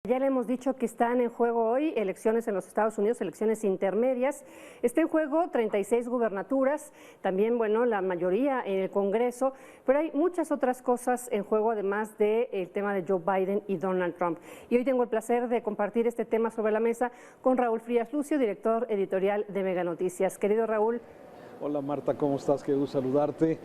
Ya le hemos dicho que están en juego hoy elecciones en los Estados Unidos, elecciones intermedias. Está en juego 36 gubernaturas, también, bueno, la mayoría en el Congreso, pero hay muchas otras cosas en juego además del tema de Joe Biden y Donald Trump. Y hoy tengo el placer de compartir este tema sobre la mesa con Raúl Frías Lucio, director editorial de Mega Noticias. Querido Raúl. Hola Marta, ¿cómo estás? Qué gusto saludarte.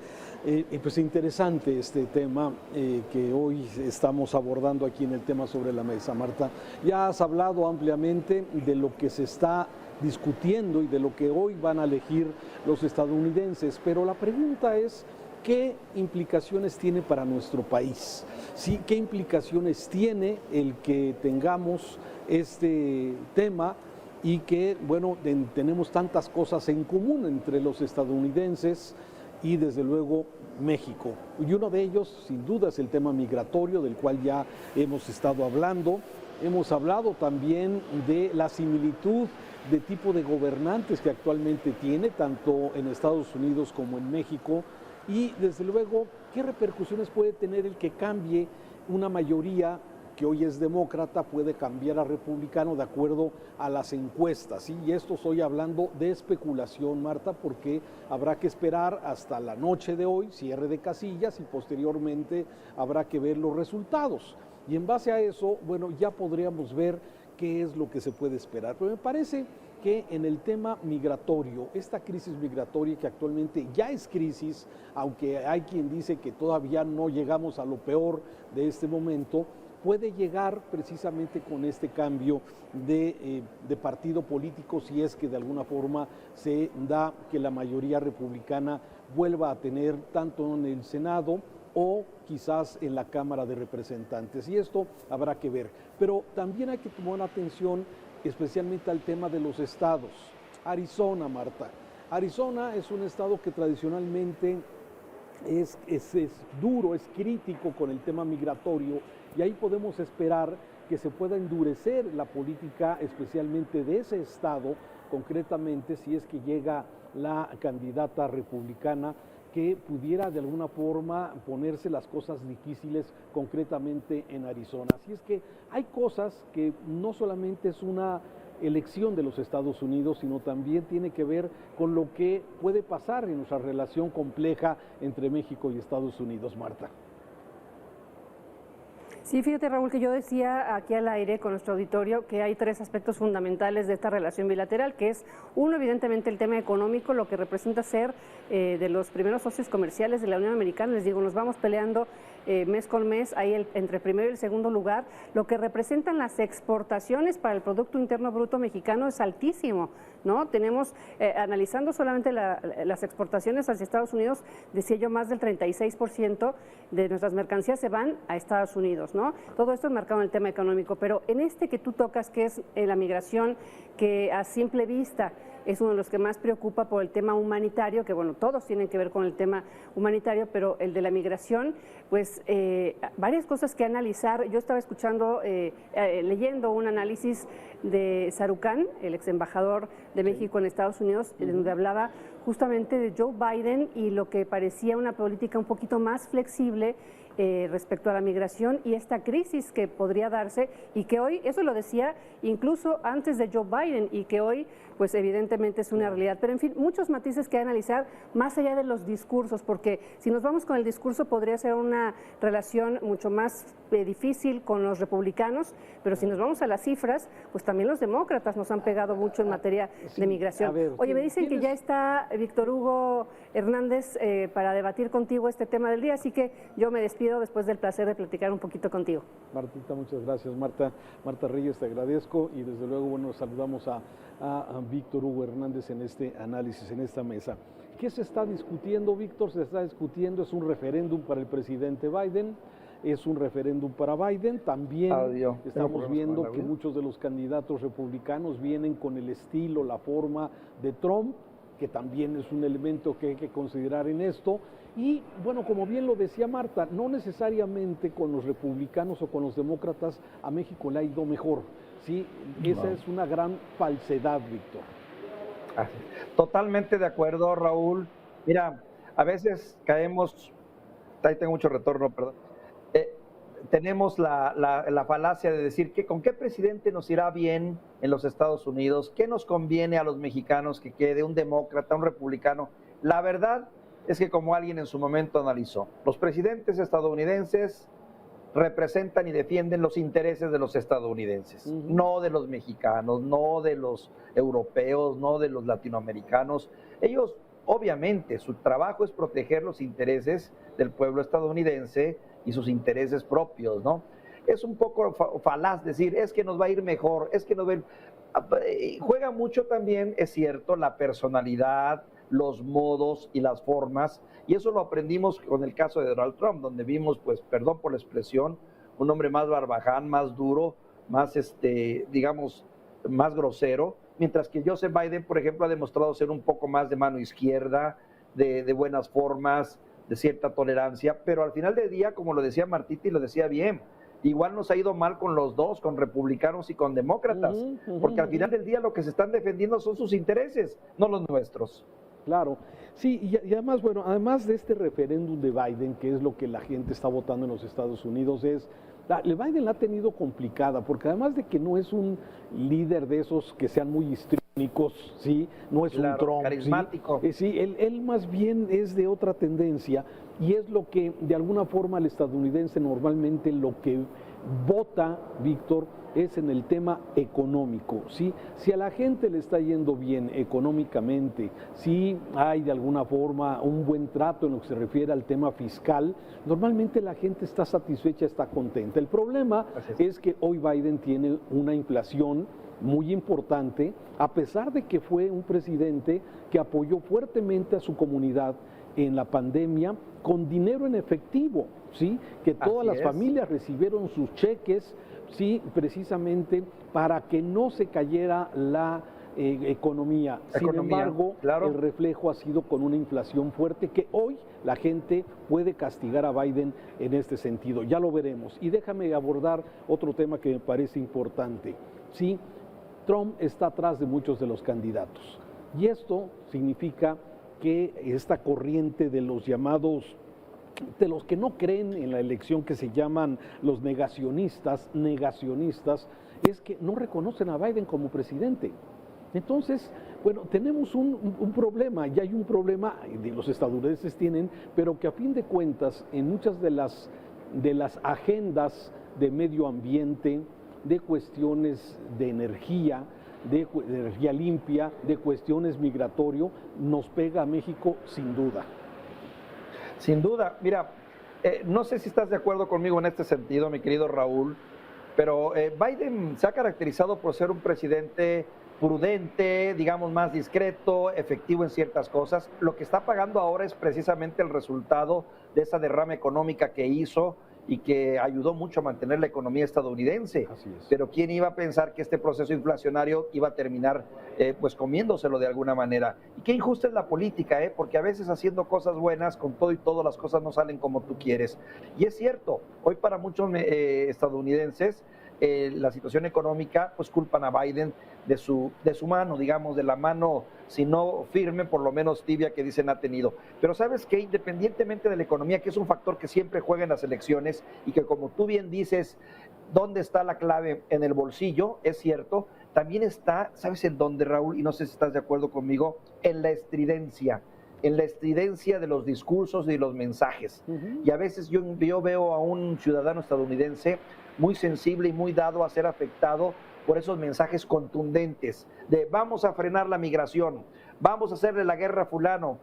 Pues interesante este tema que hoy estamos abordando aquí en el tema sobre la mesa. Marta, ya has hablado ampliamente de lo que se está discutiendo y de lo que hoy van a elegir los estadounidenses, pero la pregunta es, ¿qué implicaciones tiene para nuestro país? ¿Sí? ¿Qué implicaciones tiene el que tengamos este tema? Y que, bueno, tenemos tantas cosas en común entre los estadounidenses y desde luego México. Y uno de ellos, sin duda, es el tema migratorio, del cual ya hemos estado hablando. Hemos hablado también de la similitud de tipo de gobernantes que actualmente tiene, tanto en Estados Unidos como en México. Y desde luego, ¿qué repercusiones puede tener el que cambie una mayoría que hoy es demócrata, puede cambiar a republicano de acuerdo a las encuestas? ¿Sí? Y esto estoy hablando de especulación, Marta, porque habrá que esperar hasta la noche de hoy, cierre de casillas, y posteriormente habrá que ver los resultados. Y en base a eso, bueno, ya podríamos ver qué es lo que se puede esperar. Pero me parece que en el tema migratorio, esta crisis migratoria que actualmente ya es crisis, aunque hay quien dice que todavía no llegamos a lo peor de este momento, puede llegar precisamente con este cambio de partido político, si es que de alguna forma se da que la mayoría republicana vuelva a tener tanto en el Senado o quizás en la Cámara de Representantes. Y esto habrá que ver. Pero también hay que tomar atención especialmente al tema de los estados. Arizona, Marta. Arizona es un estado que tradicionalmente es duro, es crítico con el tema migratorio, y ahí podemos esperar que se pueda endurecer la política, especialmente de ese estado, concretamente si es que llega la candidata republicana que pudiera de alguna forma ponerse las cosas difíciles concretamente en Arizona. Así es que hay cosas que no solamente es una elección de los Estados Unidos, sino también tiene que ver con lo que puede pasar en nuestra relación compleja entre México y Estados Unidos, Marta. Sí, fíjate, Raúl, que yo decía aquí al aire con nuestro auditorio que hay tres aspectos fundamentales de esta relación bilateral, que es, uno, evidentemente el tema económico, lo que representa ser de los primeros socios comerciales de la Unión Americana. Les digo, nos vamos peleando mes con mes, ahí entre el primero y el segundo lugar. Lo que representan las exportaciones para el Producto Interno Bruto mexicano es altísimo, ¿no? Tenemos, analizando solamente las exportaciones hacia Estados Unidos, decía yo, más del 36% de nuestras mercancías se van a Estados Unidos, ¿no? Todo esto es marcado en el tema económico, pero en este que tú tocas, que es la migración, que a simple vista es uno de los que más preocupa por el tema humanitario, que bueno, todos tienen que ver con el tema humanitario, pero el de la migración, pues varias cosas que analizar. Yo estaba escuchando, leyendo un análisis de Sarucán, el ex embajador de México en Estados Unidos, donde hablaba justamente de Joe Biden y lo que parecía una política un poquito más flexible respecto a la migración y esta crisis que podría darse, y que hoy, eso lo decía incluso antes de Joe Biden, y que hoy pues evidentemente es una realidad. Pero en fin, muchos matices que analizar más allá de los discursos, porque si nos vamos con el discurso podría ser una relación mucho más difícil con los republicanos, pero si nos vamos a las cifras, pues también los demócratas nos han pegado mucho en materia de migración. Oye, me dicen que ya está Víctor Hugo Hernández para debatir contigo este tema del día, así que yo me despido después del placer de platicar un poquito contigo. Martita, muchas gracias. Marta Reyes, te agradezco, y desde luego, bueno, saludamos a Víctor Hugo Hernández en este análisis, en esta mesa. ¿Qué se está discutiendo, Víctor? Se está discutiendo, es un referéndum para el presidente Biden, es un referéndum para Biden. También estamos viendo que muchos de los candidatos republicanos vienen con el estilo, la forma de Trump, que también es un elemento que hay que considerar en esto. Y bueno, como bien lo decía Marta, no necesariamente con los republicanos o con los demócratas a México le ha ido mejor. Sí, esa es una gran falsedad, Víctor. Totalmente de acuerdo, Raúl. Mira, a veces caemos, ahí tengo mucho retorno, perdón. tenemos la falacia de decir que con qué presidente nos irá bien en los Estados Unidos, qué nos conviene a los mexicanos que quede, un demócrata, un republicano. La verdad es que, como alguien en su momento analizó, los presidentes estadounidenses representan y defienden los intereses de los estadounidenses, no de los mexicanos, no de los europeos, no de los latinoamericanos. Ellos, obviamente, su trabajo es proteger los intereses del pueblo estadounidense y sus intereses propios, ¿no? Es un poco falaz decir, es que nos va a ir mejor, es que nos va a ir... Juega mucho también, es cierto, la personalidad, los modos y las formas, y eso lo aprendimos con el caso de Donald Trump, donde vimos, pues, perdón por la expresión, un hombre más barbaján, más duro, más, digamos, más grosero, mientras que Joseph Biden, por ejemplo, ha demostrado ser un poco más de mano izquierda, de buenas formas, de cierta tolerancia, pero al final del día, como lo decía Martita y lo decía bien, igual nos ha ido mal con los dos, con republicanos y con demócratas, porque al final del día lo que se están defendiendo son sus intereses, no los nuestros. Claro, sí, y además, bueno, además de este referéndum de Biden, que es lo que la gente está votando en los Estados Unidos, Biden la ha tenido complicada, porque además de que no es un líder de esos que sean muy histriónicos, ¿sí? No es un Trump, carismático. Sí, él más bien es de otra tendencia, y es lo que de alguna forma el estadounidense normalmente lo que vota, Víctor, es en el tema económico, ¿sí? Si a la gente le está yendo bien económicamente, si hay de alguna forma un buen trato en lo que se refiere al tema fiscal, normalmente la gente está satisfecha, está contenta. El problema es que hoy Biden tiene una inflación muy importante, a pesar de que fue un presidente que apoyó fuertemente a su comunidad en la pandemia con dinero en efectivo, ¿sí? Que todas las familias recibieron sus cheques, sí, precisamente para que no se cayera la economía. Sin embargo, el reflejo ha sido con una inflación fuerte que hoy la gente puede castigar a Biden en este sentido. Ya lo veremos. Y déjame abordar otro tema que me parece importante. Sí, Trump está atrás de muchos de los candidatos. Y esto significa que esta corriente de los llamados, de los que no creen en la elección, que se llaman los negacionistas, es que no reconocen a Biden como presidente. Entonces, bueno, tenemos un problema, y hay un problema que los estadounidenses tienen, pero que a fin de cuentas, en muchas de las agendas de medio ambiente, de cuestiones de energía limpia, de cuestiones migratorio, nos pega a México sin duda. Sin duda, mira, no sé si estás de acuerdo conmigo en este sentido, mi querido Raúl, pero Biden se ha caracterizado por ser un presidente prudente, digamos más discreto, efectivo en ciertas cosas. Lo que está pagando ahora es precisamente el resultado de esa derrama económica que hizo y que ayudó mucho a mantener la economía estadounidense. Así es. Pero ¿quién iba a pensar que este proceso inflacionario iba a terminar pues comiéndoselo de alguna manera? Y qué injusta es la política, porque a veces haciendo cosas buenas, con todo y todo, las cosas no salen como tú quieres. Y es cierto, hoy para muchos estadounidenses, la situación económica, pues culpan a Biden de su mano, digamos, de la mano, si no firme, por lo menos tibia, que dicen ha tenido. Pero sabes que independientemente de la economía, que es un factor que siempre juega en las elecciones y que, como tú bien dices, ¿dónde está la clave? En el bolsillo, es cierto. También está, ¿sabes en dónde, Raúl? Y no sé si estás de acuerdo conmigo, en la estridencia de los discursos y los mensajes. Y a veces yo veo a un ciudadano estadounidense muy sensible y muy dado a ser afectado por esos mensajes contundentes de vamos a frenar la migración, vamos a hacerle la guerra a fulano,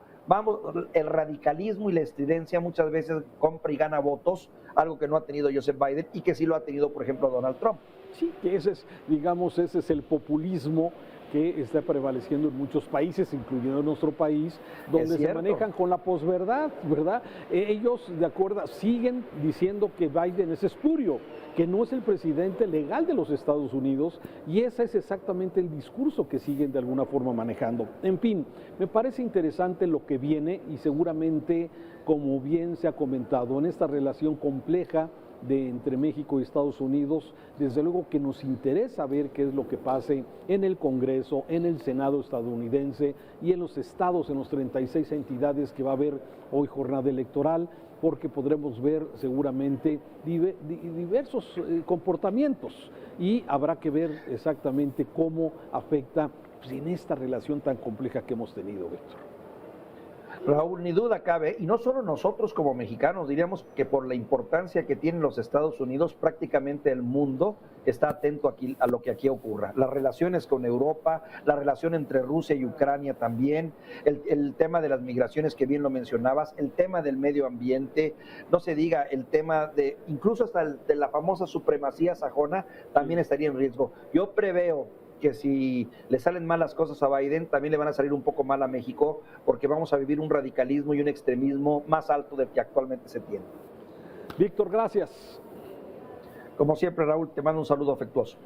el radicalismo y la estridencia muchas veces compra y gana votos, algo que no ha tenido Joseph Biden y que sí lo ha tenido, por ejemplo, Donald Trump. Sí, que ese es el populismo que está prevaleciendo en muchos países, incluyendo nuestro país, donde se manejan con la posverdad, ¿verdad? Ellos, de acuerdo, siguen diciendo que Biden es espurio, que no es el presidente legal de los Estados Unidos, y ese es exactamente el discurso que siguen de alguna forma manejando. En fin, me parece interesante lo que viene y seguramente, como bien se ha comentado, en esta relación compleja entre México y Estados Unidos, desde luego que nos interesa ver qué es lo que pase en el Congreso, en el Senado estadounidense y en los estados, en los 36 entidades que va a haber hoy jornada electoral. porque podremos ver seguramente diversos comportamientos y habrá que ver exactamente cómo afecta pues, en esta relación tan compleja que hemos tenido, Víctor. Raúl, ni duda cabe, y no solo nosotros como mexicanos, diríamos que por la importancia que tienen los Estados Unidos, prácticamente el mundo está atento aquí a lo que aquí ocurra. Las relaciones con Europa, la relación entre Rusia y Ucrania también, el tema de las migraciones que bien lo mencionabas, el tema del medio ambiente, no se diga el tema de, incluso hasta de la famosa supremacía sajona, también estaría en riesgo. Yo preveo que si le salen mal las cosas a Biden, también le van a salir un poco mal a México, porque vamos a vivir un radicalismo y un extremismo más alto del que actualmente se tiene. Víctor, gracias. Como siempre, Raúl, te mando un saludo afectuoso.